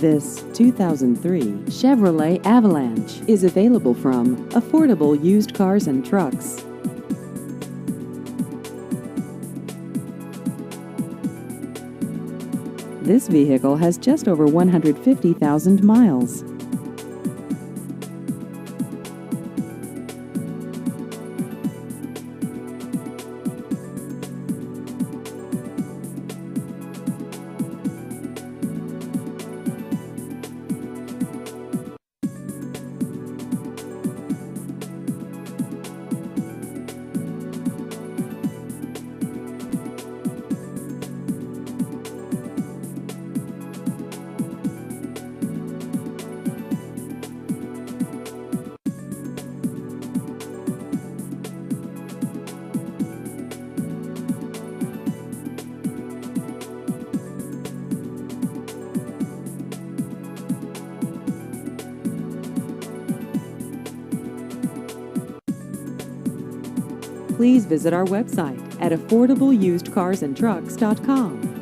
This 2003 Chevrolet Avalanche is available from Affordable Used Cars and Trucks. This vehicle has just over 150,000 miles. Please visit our website at affordableusedcarsandtrucks.com.